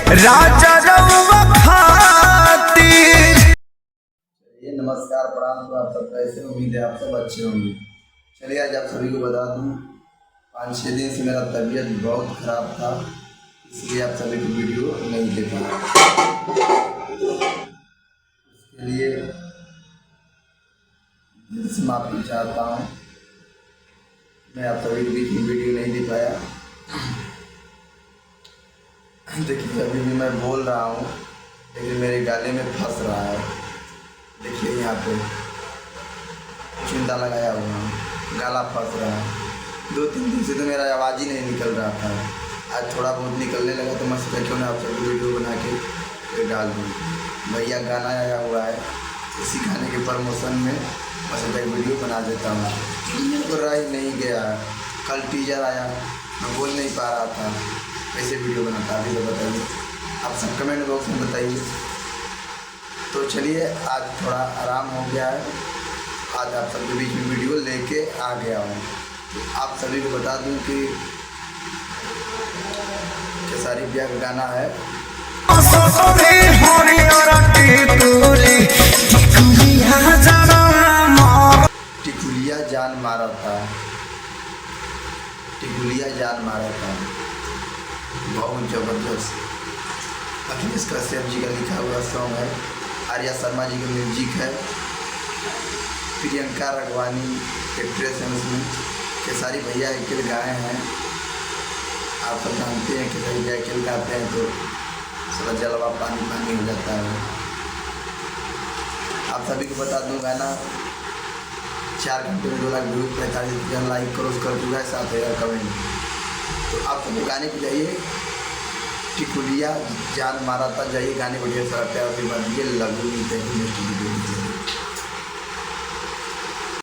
राजा रउआ खातिर। ये नमस्कार प्रणाम तो आप सब कैसे, उम्मीद है आप सब अच्छे होंगे। चलिए आज आप सभी को बता दूं 5-6 दिन से मेरा तबीयत बहुत ख़राब था, इसलिए आप सभी को वीडियो नहीं दे पाया। उसके लिए दिल से माफ़ी चाहता हूँ, मैं आप सभी के बीच में वीडियो नहीं दे पाया। देखिए अभी भी मैं बोल रहा हूँ लेकिन मेरे गले में फंस रहा है। देखिए यहाँ पे चुंदा लगाया हुआ है, गला फंस रहा है। 2-3 दिन से तो मेरा आवाज़ ही नहीं निकल रहा था, आज थोड़ा बहुत निकलने लगा तो मैं सोचा क्यों ना आप सबको वीडियो बना के फिर डाल दूँ। भैया गाना आया हुआ है, इसी गाने के प्रमोशन में मैं सोचा वीडियो बना देता हूँ। तो रह ही नहीं गया, कल टीजर आया, मैं बोल नहीं पा रहा था, कैसे वीडियो बनाता अभी तो बताइए, आप सब कमेंट बॉक्स में बताइए। तो चलिए आज थोड़ा आराम हो गया है, आज आप सबके बीच में वीडियो लेके आ गया हूँ। तो आप सभी को बता दूं कि खेसारी भैया का गाना है टिकुलिया जान मारा था, टिकुलिया जान मारा था, बहुत ज़बरदस्त। अखिलेश कश्यप जी का लिखा हुआ सॉन्ग है, आर्या शर्मा जी का म्यूजिक है, प्रियंका रघवानी एक्ट्रेस हैं उसमें, खेसारी भैया अकेले गाए हैं। आप सब जानते हैं खेसारी भैया अकेले गाते हैं तो थोड़ा जलवा पानी पानी हो जाता है। आप सभी को बता दूं गाना 4 घंटे में 2 लाख व्यूज, 45,000 लाइक क्रॉस कर चुका है, 7,000 कमेंट। तो आप सब गाने को जाइए, टिकुलिया जान मारा था, जाइए गाने को ढेर सारा प्यार से बात, लव यू, थैंक यू।